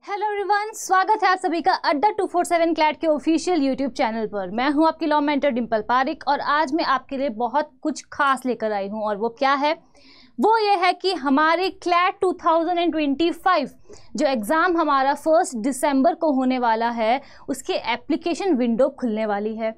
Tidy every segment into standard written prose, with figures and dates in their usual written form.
Hello everyone, स्वागत है आप सभी का अड्डा 247 क्लैट के ऑफिशियल यूट्यूब चैनल पर। मैं हूं आपकी लॉ मेंटर डिंपल पारिक और आज मैं आपके लिए बहुत कुछ खास लेकर आई हूं। और वो क्या है? वो ये है कि हमारे क्लैट 2025 जो एग्ज़ाम हमारा 1 दिसंबर को होने वाला है, उसकी एप्लीकेशन विंडो खुलने वाली है।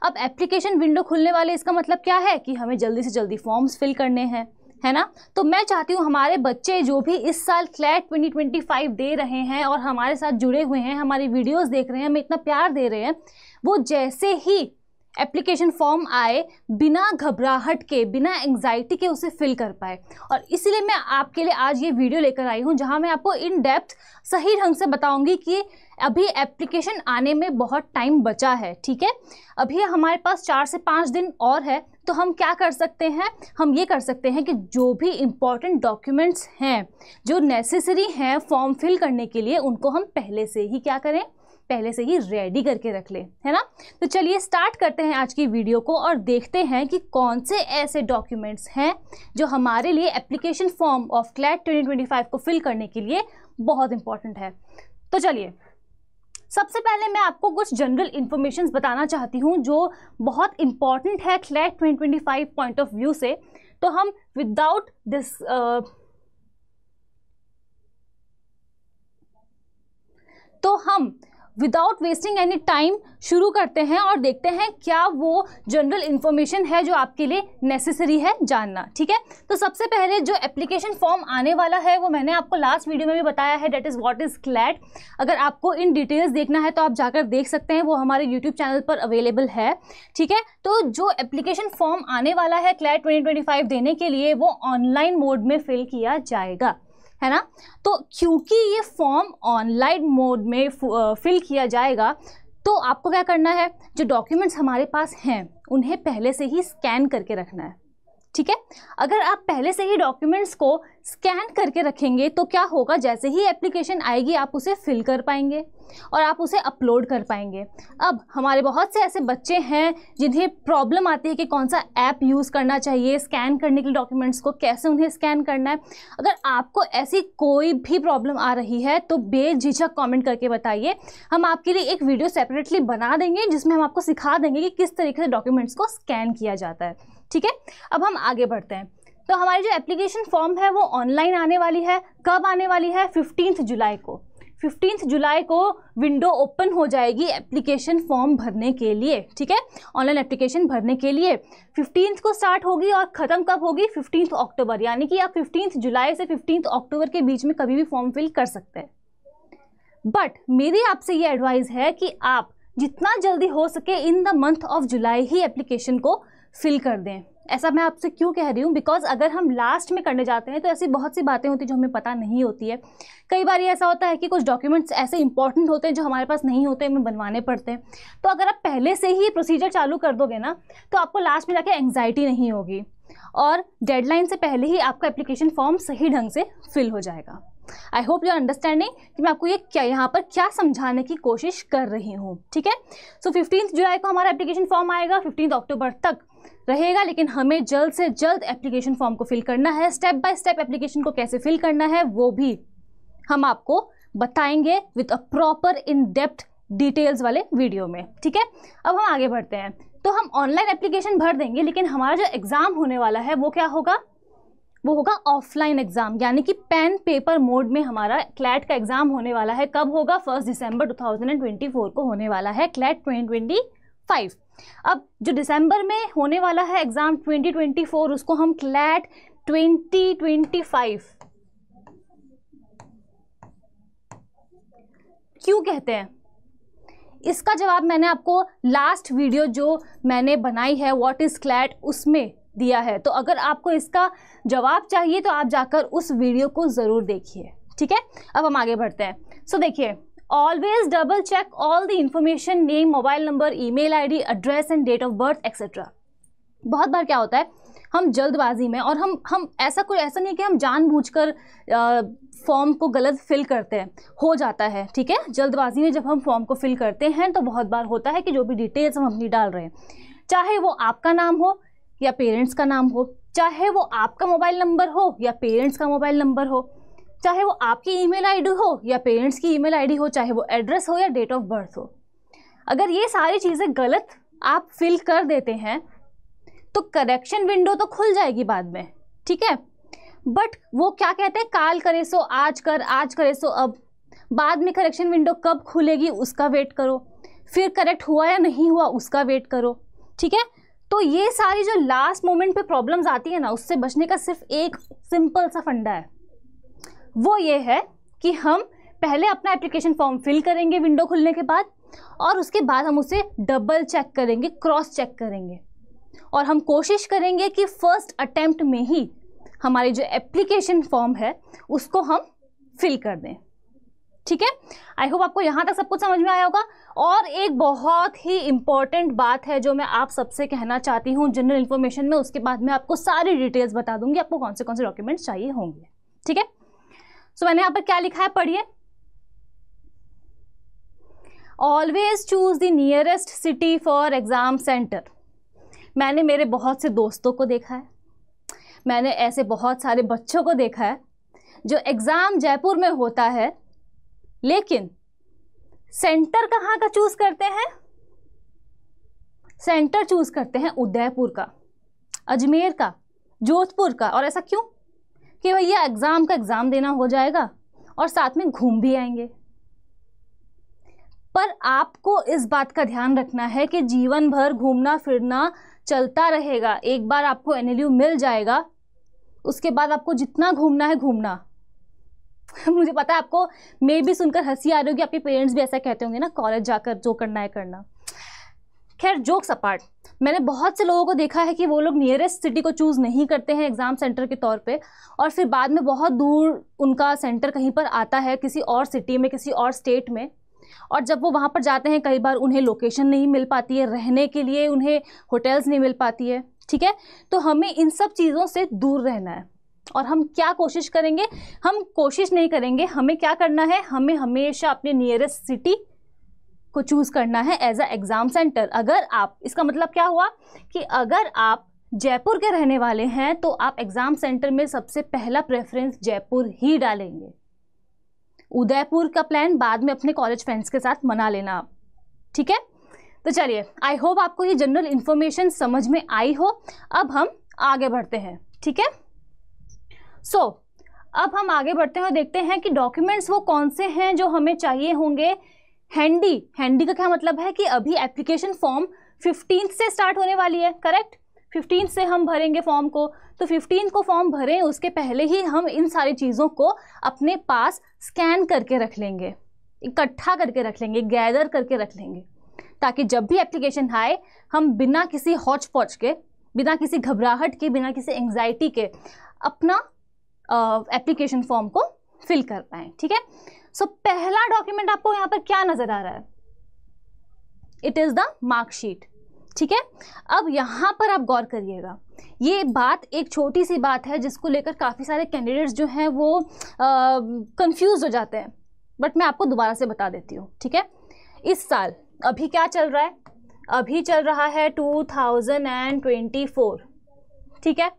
अब एप्लीकेशन विंडो खुलने वाली, इसका मतलब क्या है कि हमें जल्दी से जल्दी फॉर्म्स फिल करने हैं, है ना। तो मैं चाहती हूँ हमारे बच्चे जो भी इस साल क्लैट 2025 दे रहे हैं और हमारे साथ जुड़े हुए हैं, हमारी वीडियोस देख रहे हैं, हमें इतना प्यार दे रहे हैं, वो जैसे ही एप्लीकेशन फॉर्म आए बिना घबराहट के, बिना एंग्जाइटी के उसे फिल कर पाए। और इसीलिए मैं आपके लिए आज ये वीडियो लेकर आई हूँ जहाँ मैं आपको इन डेप्थ सही ढंग से बताऊँगी कि अभी एप्लीकेशन आने में बहुत टाइम बचा है। ठीक है, अभी हमारे पास 4 से 5 दिन और है। तो हम क्या कर सकते हैं? हम ये कर सकते हैं कि जो भी इम्पॉर्टेंट डॉक्यूमेंट्स हैं, जो नेसेसरी हैं फॉर्म फिल करने के लिए, उनको हम पहले से ही क्या करें, पहले से ही रेडी करके रख लें, है ना। तो चलिए स्टार्ट करते हैं आज की वीडियो को और देखते हैं कि कौन से ऐसे डॉक्यूमेंट्स हैं जो हमारे लिए एप्लीकेशन फॉर्म ऑफ क्लैट 2025 को फिल करने के लिए बहुत इंपॉर्टेंट है। तो चलिए, सबसे पहले मैं आपको कुछ जनरल इंफॉर्मेशन बताना चाहती हूँ जो बहुत इंपॉर्टेंट है क्लैट 2025 पॉइंट ऑफ व्यू से। तो हम without this without wasting any time शुरू करते हैं और देखते हैं क्या वो जनरल इन्फॉर्मेशन है जो आपके लिए नेसेसरी है जानना। ठीक है, तो सबसे पहले जो एप्लीकेशन फॉर्म आने वाला है वो मैंने आपको लास्ट वीडियो में भी बताया है, that is what is CLAT. अगर आपको इन डिटेल्स देखना है तो आप जाकर देख सकते हैं, वो हमारे यूट्यूब चैनल पर अवेलेबल है। ठीक है, तो जो एप्लीकेशन फॉर्म आने वाला है क्लैट 2025 देने के लिए, वो ऑनलाइन मोड में फिल किया जाएगा, है ना। तो क्योंकि ये फॉर्म ऑनलाइन मोड में फिल किया जाएगा, तो आपको क्या करना है, जो डॉक्यूमेंट्स हमारे पास हैं उन्हें पहले से ही स्कैन करके रखना है। ठीक है, अगर आप पहले से ही डॉक्यूमेंट्स को स्कैन करके रखेंगे तो क्या होगा, जैसे ही एप्लीकेशन आएगी आप उसे फिल कर पाएंगे और आप उसे अपलोड कर पाएंगे। अब हमारे बहुत से ऐसे बच्चे हैं जिन्हें प्रॉब्लम आती है कि कौन सा ऐप यूज़ करना चाहिए स्कैन करने के लिए, डॉक्यूमेंट्स को कैसे उन्हें स्कैन करना है। अगर आपको ऐसी कोई भी प्रॉब्लम आ रही है तो बेझिझक कमेंट करके बताइए, हम आपके लिए एक वीडियो सेपरेटली बना देंगे जिसमें हम आपको सिखा देंगे कि किस तरीके से डॉक्यूमेंट्स को स्कैन किया जाता है। ठीक है, अब हम आगे बढ़ते हैं। तो हमारी जो एप्लीकेशन फॉर्म है वो ऑनलाइन आने वाली है। कब आने वाली है? 15 जुलाई को। 15 जुलाई को विंडो ओपन हो जाएगी एप्लीकेशन फॉर्म भरने के लिए। ठीक है, ऑनलाइन एप्लीकेशन भरने के लिए 15 को स्टार्ट होगी और ख़त्म कब होगी? 15 अक्टूबर। यानी कि आप 15 जुलाई से 15 अक्टूबर के बीच में कभी भी फॉर्म फिल कर सकते हैं। बट मेरी आपसे ये एडवाइस है कि आप जितना जल्दी हो सके in the month of July he application को फिल कर दें। ऐसा मैं आपसे क्यों कह रही हूँ? बिकॉज अगर हम लास्ट में करने जाते हैं तो ऐसी बहुत सी बातें होती हैं जो हमें पता नहीं होती है। कई बार ऐसा होता है कि कुछ डॉक्यूमेंट्स ऐसे इंपॉर्टेंट होते हैं जो हमारे पास नहीं होते, हमें बनवाने पड़ते हैं। तो अगर आप पहले से ही प्रोसीजर चालू कर दोगे ना, तो आपको लास्ट में जाके एंग्जाइटी नहीं होगी और डेडलाइन से पहले ही आपका एप्लीकेशन फॉर्म सही ढंग से फिल हो जाएगा। I hope you are understanding कि मैं आपको ये यहाँ पर क्या समझाने की कोशिश कर रही हूँ। ठीक है, सो 15 जुलाई को हमारा एप्लीकेशन फॉर्म आएगा, 15 अक्टूबर तक रहेगा, लेकिन हमें जल्द से जल्द एप्लीकेशन फॉर्म को फिल करना है। स्टेप बाय स्टेप एप्लीकेशन को कैसे फिल करना है वो भी हम आपको बताएंगे with a proper in depth details वाले वीडियो में। ठीक है, अब हम आगे बढ़ते हैं। तो हम ऑनलाइन एप्लीकेशन भर देंगे, लेकिन हमारा जो एग्ज़ाम होने वाला है वो क्या होगा? वो होगा ऑफलाइन एग्ज़ाम, यानी कि पेन पेपर मोड में हमारा क्लैट का एग्ज़ाम होने वाला है। कब होगा? 1 दिसंबर 2024 को होने वाला है क्लैट 2025। अब जो दिसंबर में होने वाला है एग्ज़ाम 2024, उसको हम क्लैट 2025 क्यों कहते हैं? इसका जवाब मैंने आपको लास्ट वीडियो जो मैंने बनाई है व्हाट इज़ क्लैट, उसमें दिया है। तो अगर आपको इसका जवाब चाहिए तो आप जाकर उस वीडियो को ज़रूर देखिए। ठीक है, अब हम आगे बढ़ते हैं। सो देखिए, always double check all the information, name, mobile number, email ID, address and date of birth etcetera. बहुत बार क्या होता है, हम जल्दबाजी में, और हम ऐसा नहीं है कि हम जानबूझकर फॉर्म को गलत फिल करते हैं, हो जाता है। ठीक है, जल्दबाजी में जब हम फॉर्म को फिल करते हैं तो बहुत बार होता है कि जो भी डिटेल्स हम अपनी डाल रहे हैं, चाहे वो आपका नाम हो या पेरेंट्स का नाम हो, चाहे वो आपका मोबाइल नंबर हो या पेरेंट्स का मोबाइल नंबर हो, चाहे वो आपकी ईमेल आईडी हो या पेरेंट्स की ईमेल आईडी हो, चाहे वो एड्रेस हो या डेट ऑफ बर्थ हो, अगर ये सारी चीज़ें गलत आप फिल कर देते हैं तो करेक्शन विंडो तो खुल जाएगी बाद में, ठीक है। बट वो क्या कहते हैं, काल करे सो आज कर, आज करे सो अब। बाद में करेक्शन विंडो कब खुलेगी उसका वेट करो, फिर करेक्ट हुआ या नहीं हुआ उसका वेट करो, ठीक है। तो ये सारी जो लास्ट मोमेंट पे प्रॉब्लम्स आती है ना, उससे बचने का सिर्फ एक सिंपल सा फंडा है, वो ये है कि हम पहले अपना एप्लीकेशन फॉर्म फिल करेंगे विंडो खुलने के बाद, और उसके बाद हम उसे डबल चेक करेंगे, क्रॉस चेक करेंगे, और हम कोशिश करेंगे कि फर्स्ट अटेम्प्ट में ही हमारी जो एप्लीकेशन फॉर्म है उसको हम फिल कर दें, ठीक है। आई होप आपको यहाँ तक सब कुछ समझ में आया होगा। और एक बहुत ही इंपॉर्टेंट बात है जो मैं आप सबसे कहना चाहती हूँ जनरल इन्फॉर्मेशन में, उसके बाद मैं आपको सारी डिटेल्स बता दूंगी आपको कौन से डॉक्यूमेंट्स चाहिए होंगे, ठीक है। सो मैंने यहाँ पर क्या लिखा है, पढ़िए। Always choose the nearest city for exam centre. मैंने मेरे बहुत से दोस्तों को देखा है, मैंने ऐसे बहुत सारे बच्चों को देखा है जो एग्ज़ाम जयपुर में होता है, लेकिन सेंटर कहाँ का चूज़ करते हैं, सेंटर चूज़ करते हैं उदयपुर का, अजमेर का, जोधपुर का। और ऐसा क्यों? कि भैया एग्ज़ाम का एग्ज़ाम देना हो जाएगा और साथ में घूम भी आएंगे। पर आपको इस बात का ध्यान रखना है कि जीवन भर घूमना फिरना चलता रहेगा। एक बार आपको NLU मिल जाएगा, उसके बाद आपको जितना घूमना है घूमना। मुझे पता है आपको मे भी सुनकर हंसी आ रही होगी, आपके पेरेंट्स भी ऐसा कहते होंगे ना, कॉलेज जाकर जो करना है करना। खैर जोक्स अपार्ट, मैंने बहुत से लोगों को देखा है कि वो लोग नियरेस्ट सिटी को चूज़ नहीं करते हैं एग्ज़ाम सेंटर के तौर पे, और फिर बाद में बहुत दूर उनका सेंटर कहीं पर आता है, किसी और सिटी में, किसी और स्टेट में, और जब वो वहाँ पर जाते हैं कई बार उन्हें लोकेशन नहीं मिल पाती है, रहने के लिए उन्हें होटल्स नहीं मिल पाती है, ठीक है। तो हमें इन सब चीज़ों से दूर रहना है। और हम क्या कोशिश करेंगे, हम कोशिश नहीं करेंगे, हमें क्या करना है, हमें हमेशा अपने नियरेस्ट सिटी को चूज़ करना है एज अ एग्ज़ाम सेंटर। अगर आप, इसका मतलब क्या हुआ कि अगर आप जयपुर के रहने वाले हैं तो आप एग्ज़ाम सेंटर में सबसे पहला प्रेफरेंस जयपुर ही डालेंगे। उदयपुर का प्लान बाद में अपने कॉलेज फ्रेंड्स के साथ मना लेना आप, ठीक है। तो चलिए, आई होप आपको ये जनरल इन्फॉर्मेशन समझ में आई हो। अब हम आगे बढ़ते हैं, ठीक है। सो अब हम आगे बढ़ते हैं और देखते हैं कि डॉक्यूमेंट्स वो कौन से हैं जो हमें चाहिए होंगे। हैंडी, हैंडी का क्या मतलब है कि अभी एप्लीकेशन फॉर्म 15 से स्टार्ट होने वाली है, करेक्ट। 15 से हम भरेंगे फॉर्म को, तो 15 को फॉर्म भरें उसके पहले ही हम इन सारी चीज़ों को अपने पास स्कैन करके रख लेंगे, इकट्ठा करके रख लेंगे, गैदर करके रख लेंगे, ताकि जब भी एप्लीकेशन आए हम बिना किसी हौच पौच के, बिना किसी घबराहट के, बिना किसी एंग्जाइटी के अपना एप्लीकेशन फॉर्म को फिल कर पाएँ, ठीक है। सो पहला डॉक्यूमेंट आपको यहाँ पर क्या नज़र आ रहा है, इट इज़ द मार्कशीट, ठीक है। अब यहाँ पर आप गौर करिएगा, ये बात एक छोटी सी बात है जिसको लेकर काफ़ी सारे कैंडिडेट्स जो हैं वो कंफ्यूज हो जाते हैं, बट मैं आपको दोबारा से बता देती हूँ, ठीक है। इस साल अभी क्या चल रहा है, अभी चल रहा है 2024, ठीक है।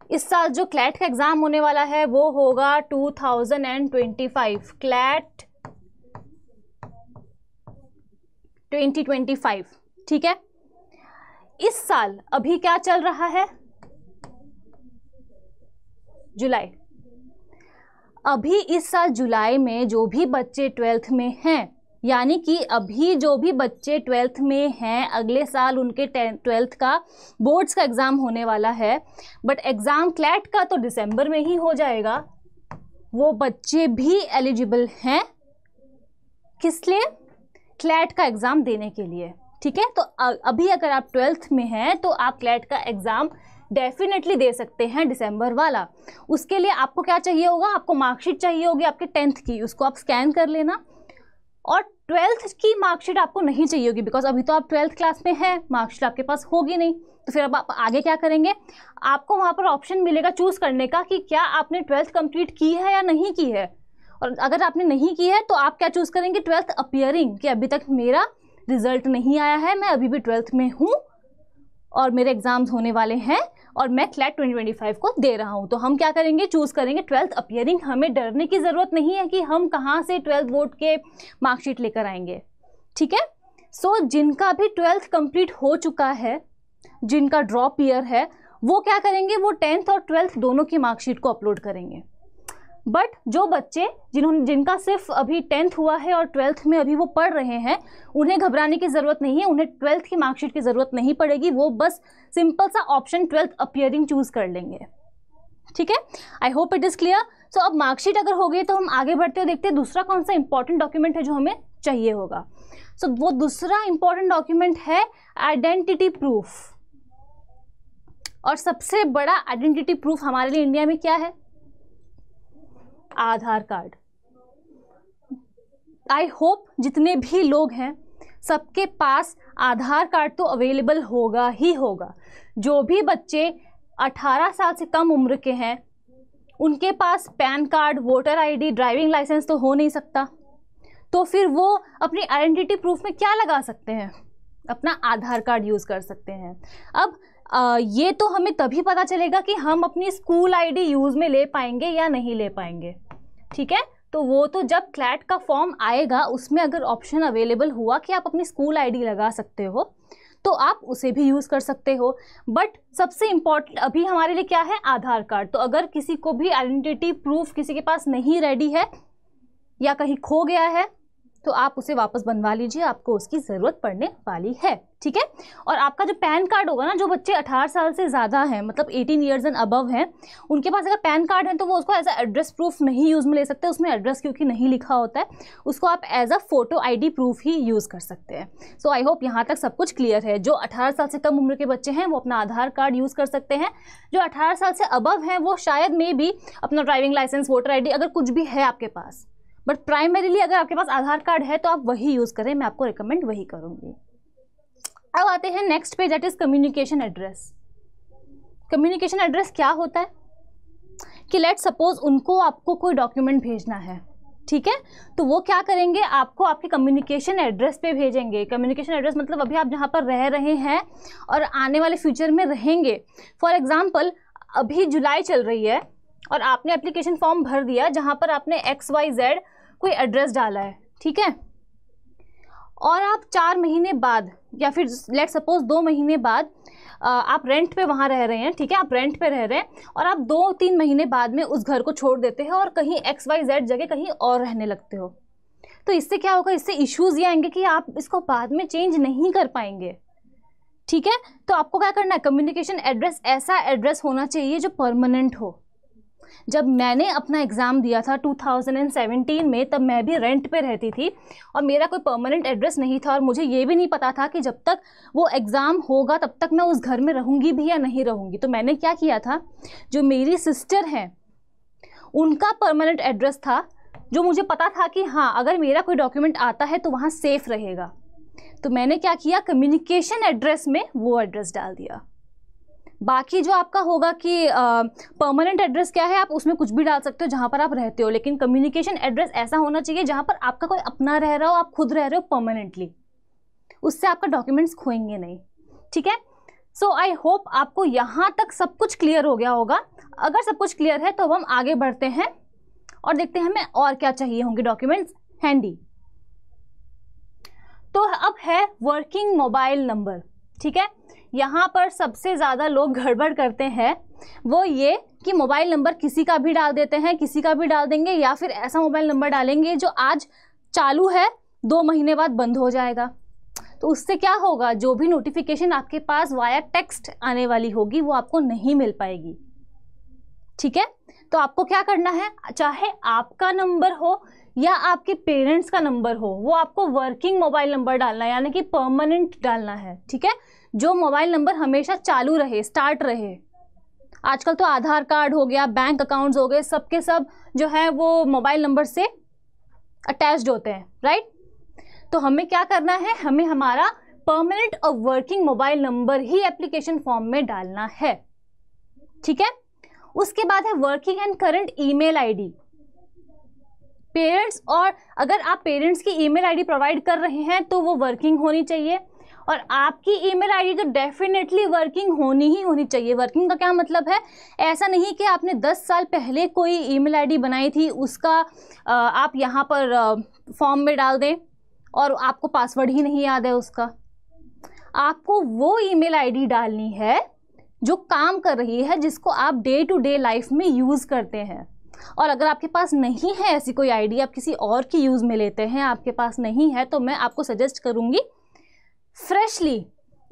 इस साल जो क्लैट का एग्ज़ाम होने वाला है वो होगा 2025, क्लैट 2025, ठीक है। इस साल अभी क्या चल रहा है, जुलाई। अभी इस साल जुलाई में जो भी बच्चे 12th में हैं, यानी कि अभी जो भी बच्चे 12th में हैं, अगले साल उनके 12th का बोर्ड्स का एग्ज़ाम होने वाला है, बट एग्ज़ाम क्लैट का तो दिसंबर में ही हो जाएगा। वो बच्चे भी एलिजिबल हैं, किस लिए, क्लैट का एग्ज़ाम देने के लिए, ठीक है। तो अभी अगर आप 12th में हैं तो आप क्लैट का एग्ज़ाम डेफिनेटली दे सकते हैं दिसंबर वाला। उसके लिए आपको क्या चाहिए होगा, आपको मार्कशीट चाहिए होगी आपके 10th की, उसको आप स्कैन कर लेना। और 12th की मार्कशीट आपको नहीं चाहिए होगी, बिकॉज अभी तो आप 12th क्लास में हैं, मार्कशीट आपके पास होगी नहीं। तो फिर अब आप आगे क्या करेंगे, आपको वहाँ पर ऑप्शन मिलेगा चूज़ करने का कि क्या आपने 12th कंप्लीट की है या नहीं की है। और अगर आपने नहीं की है तो आप क्या चूज़ करेंगे, 12th अपीयरिंग, कि अभी तक मेरा रिजल्ट नहीं आया है, मैं अभी भी 12th में हूँ और मेरे एग्ज़ाम्स होने वाले हैं और मैं क्लैट 2025 को दे रहा हूँ। तो हम क्या करेंगे, चूज़ करेंगे 12th अपीयरिंग। हमें डरने की ज़रूरत नहीं है कि हम कहाँ से 12th बोर्ड के मार्कशीट लेकर आएंगे, ठीक है। सो जिनका भी 12th कंप्लीट हो चुका है, जिनका ड्रॉप ईयर है, वो क्या करेंगे, वो 10th और 12th दोनों की मार्कशीट को अपलोड करेंगे। बट जो बच्चे जिनका सिर्फ अभी 10th हुआ है और 12th में अभी वो पढ़ रहे हैं, उन्हें घबराने की ज़रूरत नहीं है, उन्हें 12th की मार्कशीट की ज़रूरत नहीं पड़ेगी। वो बस सिंपल सा ऑप्शन 12th अपीयरिंग चूज़ कर लेंगे, ठीक है। I hope it is clear. So अब मार्कशीट अगर हो गई तो हम आगे बढ़ते हुए देखते हैं दूसरा कौन सा इंपॉर्टेंट डॉक्यूमेंट है जो हमें चाहिए होगा। सो वो दूसरा इंपॉर्टेंट डॉक्यूमेंट है आइडेंटिटी प्रूफ। और सबसे बड़ा आइडेंटिटी प्रूफ हमारे लिए इंडिया में क्या है, आधार कार्ड। आई होप जितने भी लोग हैं सबके पास आधार कार्ड तो अवेलेबल होगा ही होगा। जो भी बच्चे 18 साल से कम उम्र के हैं उनके पास pan card, voter ID, driving licence तो हो नहीं सकता, तो फिर वो अपनी आइडेंटिटी प्रूफ में क्या लगा सकते हैं, अपना आधार कार्ड यूज़ कर सकते हैं। अब ये तो हमें तभी पता चलेगा कि हम अपनी स्कूल आईडी यूज़ में ले पाएंगे या नहीं ले पाएंगे, ठीक है। तो वो तो जब क्लैट का फॉर्म आएगा उसमें अगर ऑप्शन अवेलेबल हुआ कि आप अपनी स्कूल आईडी लगा सकते हो तो आप उसे भी यूज़ कर सकते हो। बट सबसे इम्पॉर्टेंट अभी हमारे लिए क्या है, आधार कार्ड। तो अगर किसी को भी आइडेंटिटी प्रूफ किसी के पास नहीं रेडी है या कहीं खो गया है तो आप उसे वापस बनवा लीजिए, आपको उसकी ज़रूरत पड़ने वाली है, ठीक है। और आपका जो पैन कार्ड होगा ना, जो बच्चे 18 साल से ज़्यादा हैं, मतलब 18 ईयर्स एंड अबव हैं, उनके पास अगर पैन कार्ड है तो वो उसको एज अ एड्रेस प्रूफ नहीं यूज़ में ले सकते, उसमें एड्रेस क्योंकि नहीं लिखा होता है, उसको आप as a photo ID proof ही यूज़ कर सकते हैं। सो आई होप यहाँ तक सब कुछ क्लियर है। जो 18 साल से कम उम्र के बच्चे हैं वो अपना आधार कार्ड यूज़ कर सकते हैं, जो 18 साल से अबव हैं वो शायद मे भी अपना ड्राइविंग लाइसेंस, वोटर आईडी अगर कुछ भी है आपके पास, बट प्राइमरीली अगर आपके पास आधार कार्ड है तो आप वही यूज़ करें, मैं आपको रिकमेंड वही करूँगी। अब आते हैं नेक्स्ट पे, that is communication address. Communication address क्या होता है कि लेट सपोज उनको आपको कोई डॉक्यूमेंट भेजना है, ठीक है, तो वो क्या करेंगे, आपको आपके कम्युनिकेशन एड्रेस पे भेजेंगे। कम्युनिकेशन एड्रेस मतलब अभी आप जहाँ पर रह रहे हैं और आने वाले फ्यूचर में रहेंगे। फॉर एग्जाम्पल अभी जुलाई चल रही है और आपने एप्लीकेशन फॉर्म भर दिया जहाँ पर आपने XYZ कोई एड्रेस डाला है, ठीक है, और आप 4 महीने बाद या फिर लेट सपोज 2 महीने बाद आप रेंट पे वहाँ रह रहे हैं, ठीक है, आप रेंट पे रह रहे हैं और आप 2-3 महीने बाद में उस घर को छोड़ देते हैं और कहीं XYZ जगह कहीं और रहने लगते हो। तो इससे क्या होगा, इससे इश्यूज़ ये आएंगे कि आप इसको बाद में चेंज नहीं कर पाएंगे, ठीक है। तो आपको क्या करना है, कम्युनिकेशन एड्रेस ऐसा एड्रेस होना चाहिए जो परमानेंट हो। जब मैंने अपना एग्ज़ाम दिया था 2017 में, तब मैं भी रेंट पे रहती थी और मेरा कोई परमानेंट एड्रेस नहीं था और मुझे ये भी नहीं पता था कि जब तक वो एग्ज़ाम होगा तब तक मैं उस घर में रहूँगी भी या नहीं रहूँगी। तो मैंने क्या किया था, जो मेरी सिस्टर हैं उनका परमानेंट एड्रेस था, जो मुझे पता था कि हाँ अगर मेरा कोई डॉक्यूमेंट आता है तो वहाँ सेफ़ रहेगा, तो मैंने क्या किया, कम्युनिकेशन एड्रेस में वो एड्रेस डाल दिया। बाकी जो आपका होगा कि परमानेंट एड्रेस क्या है, आप उसमें कुछ भी डाल सकते हो जहाँ पर आप रहते हो, लेकिन कम्युनिकेशन एड्रेस ऐसा होना चाहिए जहाँ पर आपका कोई अपना रह रहा हो, आप खुद रह रहे हो परमानेंटली, उससे आपका डॉक्यूमेंट्स खोएंगे नहीं, ठीक है। सो आई होप आपको यहाँ तक सब कुछ क्लियर हो गया होगा। अगर सब कुछ क्लियर है तो हम आगे बढ़ते हैं और देखते हैं हमें और क्या चाहिए होंगे डॉक्यूमेंट्स हैंडी। तो अब है वर्किंग मोबाइल नंबर, ठीक है। यहाँ पर सबसे ज़्यादा लोग गड़बड़ करते हैं वो ये कि मोबाइल नंबर किसी का भी डाल देते हैं, किसी का भी डाल देंगे, या फिर ऐसा मोबाइल नंबर डालेंगे जो आज चालू है 2 महीने बाद बंद हो जाएगा। तो उससे क्या होगा, जो भी नोटिफिकेशन आपके पास वाया टेक्स्ट आने वाली होगी वो आपको नहीं मिल पाएगी, ठीक है। तो आपको क्या करना है, चाहे आपका नंबर हो या आपके पेरेंट्स का नंबर हो, वो आपको वर्किंग मोबाइल नंबर डालना है, यानी कि परमानेंट डालना है, ठीक है। जो मोबाइल नंबर हमेशा चालू रहे, स्टार्ट रहे। आजकल तो आधार कार्ड हो गया, बैंक अकाउंट्स हो गए, सबके सब जो है वो मोबाइल नंबर से अटैच्ड होते हैं, राइट। तो हमें क्या करना है, हमें हमारा परमानेंट और वर्किंग मोबाइल नंबर ही एप्लीकेशन फॉर्म में डालना है, ठीक है। उसके बाद है working and current email ID. Parents, और अगर आप पेरेंट्स की ईमेल आईडी प्रोवाइड कर रहे हैं तो वो वर्किंग होनी चाहिए, और आपकी ईमेल आईडी तो डेफिनेटली वर्किंग होनी ही होनी चाहिए। वर्किंग का क्या मतलब है, ऐसा नहीं कि आपने 10 साल पहले कोई ईमेल आईडी बनाई थी, उसका आप यहाँ पर फॉर्म में डाल दें और आपको पासवर्ड ही नहीं याद है उसका। आपको वो ईमेल आईडी डालनी है जो काम कर रही है, जिसको आप डे टू डे लाइफ में यूज़ करते हैं। और अगर आपके पास नहीं है ऐसी कोई आईडी, आप किसी और की यूज़ में लेते हैं, आपके पास नहीं है, तो मैं आपको सजेस्ट करूँगी फ्रेशली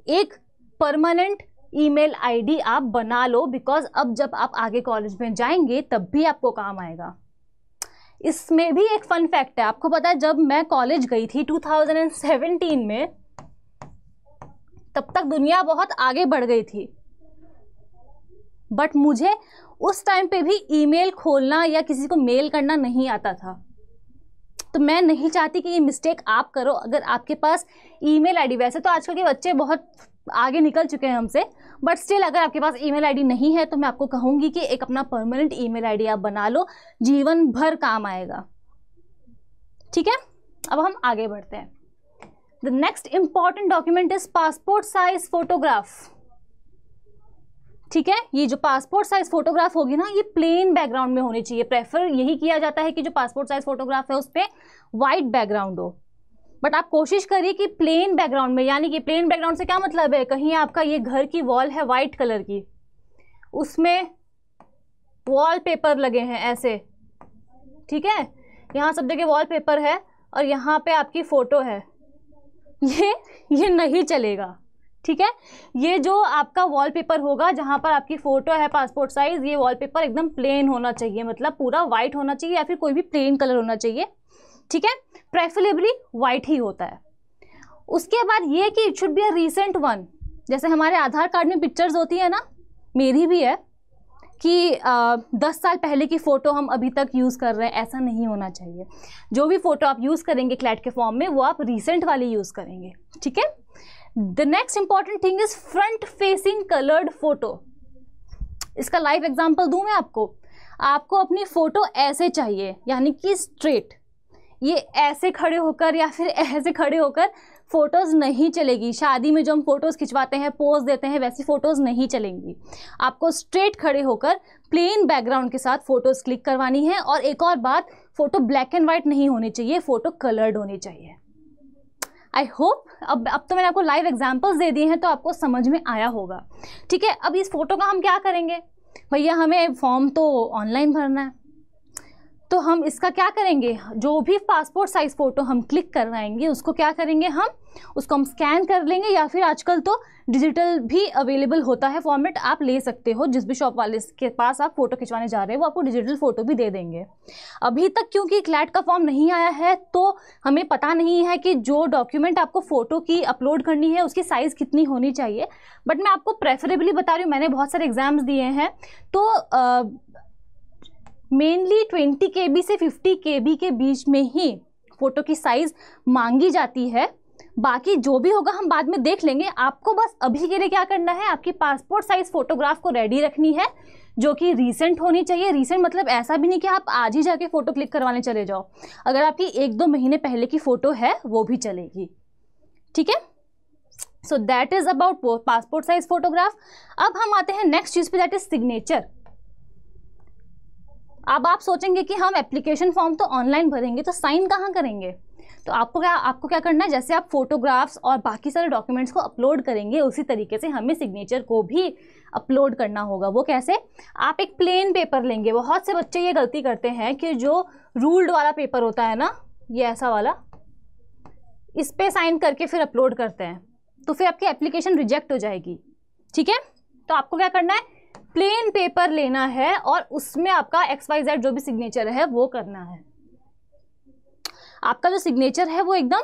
एक परमानेंट ईमेल आईडी आप बना लो, बिकॉज अब जब आप आगे कॉलेज में जाएंगे तब भी आपको काम आएगा। इसमें भी एक फन फैक्ट है, आपको पता है जब मैं कॉलेज गई थी 2017 में, तब तक दुनिया बहुत आगे बढ़ गई थी, बट मुझे उस टाइम पे भी ईमेल खोलना या किसी को मेल करना नहीं आता था। तो मैं नहीं चाहती कि ये मिस्टेक आप करो। अगर आपके पास ईमेल आईडी, वैसे तो आजकल के बच्चे बहुत आगे निकल चुके हैं हमसे, बट स्टिल अगर आपके पास ईमेल आईडी नहीं है तो मैं आपको कहूँगी कि एक अपना परमानेंट ईमेल आईडी आप बना लो, जीवन भर काम आएगा। ठीक है, अब हम आगे बढ़ते हैं। The next important document is passport size photograph. ठीक है, ये जो पासपोर्ट साइज फोटोग्राफ होगी ना, ये प्लेन बैकग्राउंड में होनी चाहिए। प्रेफर यही किया जाता है कि जो पासपोर्ट साइज फोटोग्राफ है उस पर वाइट बैकग्राउंड हो, बट आप कोशिश करिए कि प्लेन बैकग्राउंड में, यानी कि प्लेन बैकग्राउंड से क्या मतलब है, कहीं आपका ये घर की वॉल है वाइट कलर की, उसमें वॉलपेपर लगे हैं ऐसे, ठीक है, यहाँ सब जगह वॉलपेपर है और यहाँ पे आपकी फ़ोटो है, ये नहीं चलेगा। ठीक है, ये जो आपका वॉलपेपर होगा जहाँ पर आपकी फ़ोटो है पासपोर्ट साइज़, ये वॉलपेपर एकदम प्लेन होना चाहिए, मतलब पूरा वाइट होना चाहिए या फिर कोई भी प्लेन कलर होना चाहिए। ठीक है, प्रेफरेबली वाइट ही होता है। उसके बाद ये कि it should be a recent one. जैसे हमारे आधार कार्ड में पिक्चर्स होती है ना, मेरी भी है, कि 10 साल पहले की फ़ोटो हम अभी तक यूज़ कर रहे हैं, ऐसा नहीं होना चाहिए। जो भी फ़ोटो आप यूज़ करेंगे क्लैट के फॉर्म में, वो आप रीसेंट वाली यूज़ करेंगे। ठीक है, the next important thing is front facing coloured photo. इसका लाइव एग्जांपल दूं मैं आपको अपनी फ़ोटो ऐसे चाहिए, यानी कि स्ट्रेट, ये ऐसे खड़े होकर या फिर ऐसे खड़े होकर फ़ोटोज़ नहीं चलेगी। शादी में जो हम फ़ोटोज़ खिंचवाते हैं, पोज देते हैं, वैसी फ़ोटोज़ नहीं चलेंगी। आपको स्ट्रेट खड़े होकर प्लेन बैकग्राउंड के साथ फ़ोटोज़ क्लिक करवानी है। और एक और बात, फ़ोटो ब्लैक एंड वाइट नहीं होनी चाहिए, फ़ोटो कलर्ड होनी चाहिए। आई होप अब तो मैंने आपको लाइव एग्जाम्पल्स दे दिए हैं तो आपको समझ में आया होगा। ठीक है, अब इस फ़ोटो का हम क्या करेंगे, भैया हमें फॉर्म तो ऑनलाइन भरना है, तो हम इसका क्या करेंगे, जो भी पासपोर्ट साइज़ फ़ोटो हम क्लिक करवाएंगे उसको क्या करेंगे, उसको हम स्कैन कर लेंगे, या फिर आजकल तो डिजिटल भी अवेलेबल होता है फॉर्मेट, आप ले सकते हो। जिस भी शॉप वाले के पास आप फ़ोटो खिंचवाने जा रहे हैं वो आपको डिजिटल फ़ोटो भी दे देंगे। अभी तक क्योंकि क्लैट का फॉर्म नहीं आया है तो हमें पता नहीं है कि जो डॉक्यूमेंट आपको फ़ोटो की अपलोड करनी है उसकी साइज़ कितनी होनी चाहिए, बट मैं आपको प्रेफरेबली बता रही हूँ, मैंने बहुत सारे एग्ज़ाम्स दिए हैं, तो मेनली 20 KB से 50 KB के बीच में ही फ़ोटो की साइज़ मांगी जाती है। बाकी जो भी होगा हम बाद में देख लेंगे। आपको बस अभी के लिए क्या करना है, आपकी पासपोर्ट साइज़ फ़ोटोग्राफ को रेडी रखनी है, जो कि रीसेंट होनी चाहिए। रीसेंट मतलब ऐसा भी नहीं कि आप आज ही जाके फ़ोटो क्लिक करवाने चले जाओ, अगर आपकी 1-2 महीने पहले की फ़ोटो है वो भी चलेगी। ठीक है, so that is about passport size photograph. अब हम आते हैं नेक्स्ट चीज़ पे, दैट इज़ सिग्नेचर। अब आप सोचेंगे कि हम एप्लीकेशन फॉर्म तो ऑनलाइन भरेंगे तो साइन कहाँ करेंगे, तो आपको क्या करना है, जैसे आप फोटोग्राफ्स और बाकी सारे डॉक्यूमेंट्स को अपलोड करेंगे उसी तरीके से हमें सिग्नेचर को भी अपलोड करना होगा। वो कैसे, आप एक प्लेन पेपर लेंगे। बहुत से बच्चे ये गलती करते हैं कि जो रूल्ड वाला पेपर होता है ना, ये ऐसा वाला, इस पे साइन करके फिर अपलोड करते हैं, तो फिर आपकी एप्लीकेशन रिजेक्ट हो जाएगी। ठीक है, तो आपको क्या करना है, प्लेन पेपर लेना है और उसमें आपका XYZ जो भी सिग्नेचर है वो करना है। आपका जो सिग्नेचर है वो एकदम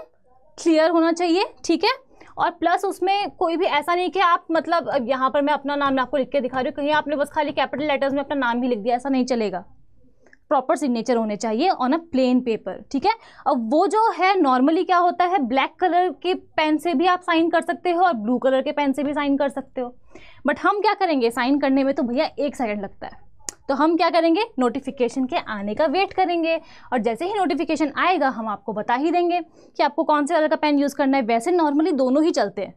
क्लियर होना चाहिए। ठीक है, और प्लस उसमें कोई भी ऐसा नहीं कि आप, मतलब यहाँ पर मैं अपना नाम आपको लिख के दिखा रही हूँ, कहीं आपने बस खाली कैपिटल लेटर्स में अपना नाम ही लिख दिया, ऐसा नहीं चलेगा। प्रॉपर सिग्नेचर होने चाहिए ऑन अ प्लेन पेपर। ठीक है, अब वो जो है नॉर्मली क्या होता है, ब्लैक कलर के पेन से भी आप साइन कर सकते हो और ब्लू कलर के पेन से भी साइन कर सकते हो, बट हम क्या करेंगे, साइन करने में तो भैया 1 सेकंड लगता है, तो हम क्या करेंगे, नोटिफिकेशन के आने का वेट करेंगे, और जैसे ही नोटिफिकेशन आएगा हम आपको बता ही देंगे कि आपको कौन से कलर का पेन यूज़ करना है। वैसे नॉर्मली दोनों ही चलते हैं,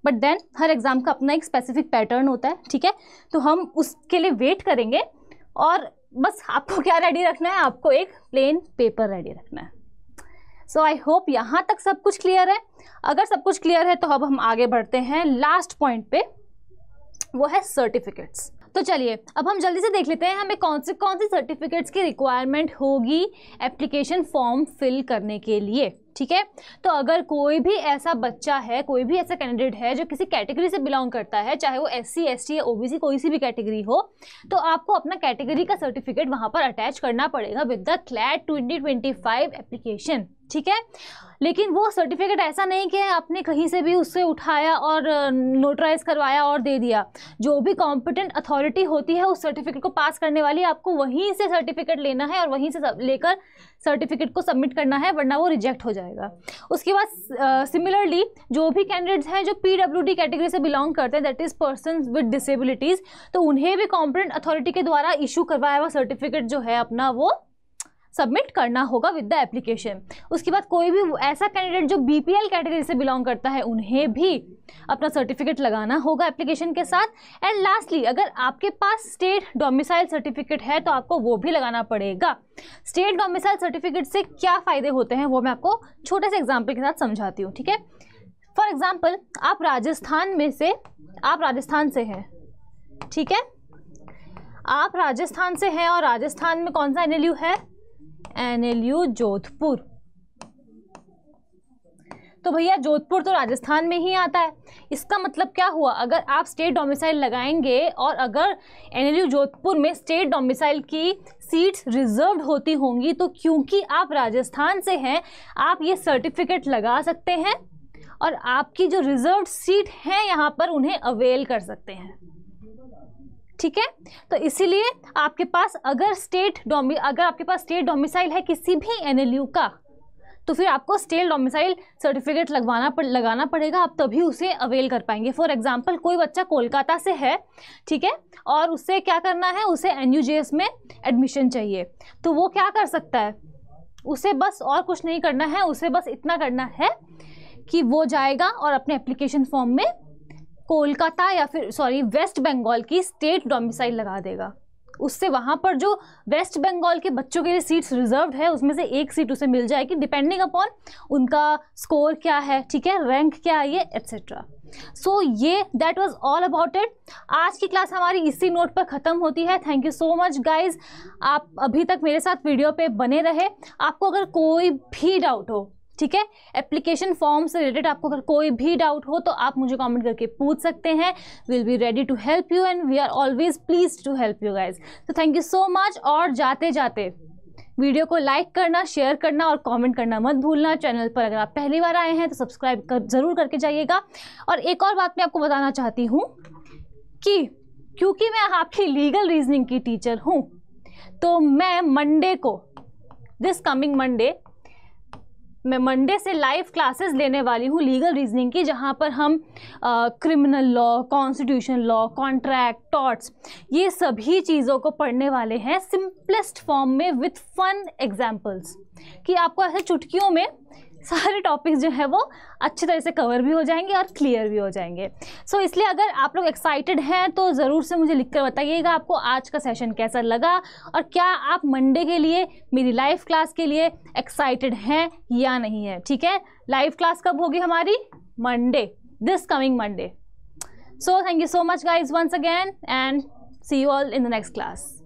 बट देन हर एग्ज़ाम का अपना एक स्पेसिफिक पैटर्न होता है, ठीक है। तो हम उसके लिए वेट करेंगे और बस आपको क्या रेडी रखना है, आपको एक प्लेन पेपर रेडी रखना है। सो आई होप यहाँ तक सब कुछ क्लियर है। अगर सब कुछ क्लियर है तो अब हम आगे बढ़ते हैं लास्ट पॉइंट पे, वो है सर्टिफिकेट्स। तो चलिए अब हम जल्दी से देख लेते हैं हमें कौन सी सर्टिफिकेट्स की रिक्वायरमेंट होगी एप्लीकेशन फॉर्म फिल करने के लिए, ठीक है। तो अगर कोई भी ऐसा बच्चा है, कोई भी ऐसा कैंडिडेट है जो किसी कैटेगरी से बिलोंग करता है, चाहे वो SC ST या OBC कोई सी भी कैटेगरी हो, तो आपको अपना कैटेगरी का सर्टिफिकेट वहाँ पर अटैच करना पड़ेगा विद द CLAT 2025 एप्लीकेशन, ठीक है। लेकिन वो सर्टिफिकेट ऐसा नहीं कि आपने कहीं से भी उससे उठाया और नोटराइज करवाया और दे दिया। जो भी कॉम्पिटेंट अथॉरिटी होती है उस सर्टिफिकेट को पास करने वाली, आपको वहीं से सर्टिफिकेट लेना है और वहीं से लेकर सर्टिफिकेट को सबमिट करना है, वरना वो रिजेक्ट हो जाएगा। उसके बाद सिमिलरली जो भी कैंडिडेट्स हैं जो PWD कैटेगरी से बिलोंग करते हैं, that is persons with disabilities, तो उन्हें भी कॉम्पिटेंट अथॉरिटी के द्वारा इशू करवाया हुआ सर्टिफिकेट जो है अपना वो सबमिट करना होगा विद द एप्लीकेशन। उसके बाद कोई भी ऐसा कैंडिडेट जो BPL कैटेगरी से बिलोंग करता है, उन्हें भी अपना सर्टिफिकेट लगाना होगा एप्लीकेशन के साथ। एंड लास्टली अगर आपके पास स्टेट डोमिसाइल सर्टिफिकेट है तो आपको वो भी लगाना पड़ेगा। स्टेट डोमिसाइल सर्टिफिकेट से क्या फ़ायदे होते हैं वो मैं आपको छोटे से एग्जाम्पल के साथ समझाती हूँ, ठीक है। फॉर एग्जाम्पल आप राजस्थान से हैं, ठीक है। आप राजस्थान से हैं और राजस्थान में कौन सा NLU है, NLU जोधपुर। तो भैया जोधपुर तो राजस्थान में ही आता है। इसका मतलब क्या हुआ, अगर आप स्टेट डोमिसाइल लगाएंगे और अगर NLU जोधपुर में स्टेट डोमिसाइल की सीट्स रिजर्व्ड होती होंगी, तो क्योंकि आप राजस्थान से हैं आप ये सर्टिफिकेट लगा सकते हैं और आपकी जो रिजर्व्ड सीट है यहाँ पर उन्हें अवेल कर सकते हैं, ठीक है। तो इसीलिए आपके पास अगर आपके पास स्टेट डोमिसाइल है किसी भी NLU का, तो फिर आपको स्टेट डोमिसाइल सर्टिफिकेट लगाना पड़ेगा, आप तभी उसे अवेल कर पाएंगे। फॉर एग्जांपल कोई बच्चा कोलकाता से है, ठीक है, और उससे क्या करना है, उसे NUJS में एडमिशन चाहिए, तो वो क्या कर सकता है, उसे बस और कुछ नहीं करना है, उसे बस इतना करना है कि वो जाएगा और अपने एप्लीकेशन फॉर्म में कोलकाता या फिर वेस्ट बंगाल की स्टेट डोमिसाइल लगा देगा। उससे वहाँ पर जो वेस्ट बंगाल के बच्चों के लिए सीट्स रिजर्व्ड है उसमें से एक सीट उसे मिल जाएगी, डिपेंडिंग अपॉन उनका स्कोर क्या है, ठीक है, रैंक क्या है, ये एट्सेट्रा। सो ये that was all about it. आज की क्लास हमारी इसी नोट पर ख़त्म होती है। Thank you so much guys, आप अभी तक मेरे साथ वीडियो पे बने रहे। आपको अगर कोई भी डाउट हो, ठीक है, एप्लीकेशन फॉर्म से रिलेटेड आपको अगर कोई भी डाउट हो तो आप मुझे कमेंट करके पूछ सकते हैं। Will be ready to help you and we are always please to help you guys. तो थैंक यू सो मच। और जाते जाते वीडियो को लाइक करना, शेयर करना और कमेंट करना मत भूलना। चैनल पर अगर आप पहली बार आए हैं तो सब्सक्राइब ज़रूर करके जाइएगा। और एक और बात मैं आपको बताना चाहती हूँ कि क्योंकि मैं आपकी लीगल रीजनिंग की टीचर हूँ, तो मैं मंडे को, दिस कमिंग मंडे से लाइव क्लासेस लेने वाली हूँ लीगल रीजनिंग की, जहाँ पर हम criminal law, constitution law, contract, torts, ये सभी चीज़ों को पढ़ने वाले हैं सिंपलेस्ट फॉर्म में विथ फन एग्जाम्पल्स, कि आपको ऐसे चुटकियों में सारे टॉपिक्स जो है वो अच्छी तरह से कवर भी हो जाएंगे और क्लियर भी हो जाएंगे। सो इसलिए अगर आप लोग एक्साइटेड हैं तो ज़रूर से मुझे लिखकर बताइएगा आपको आज का सेशन कैसा लगा और क्या आप मंडे के लिए, मेरी लाइव क्लास के लिए एक्साइटेड हैं या नहीं है। ठीक है, लाइव क्लास कब होगी हमारी? Monday, this coming Monday. So thank you so much guys once again and see you all in the next class.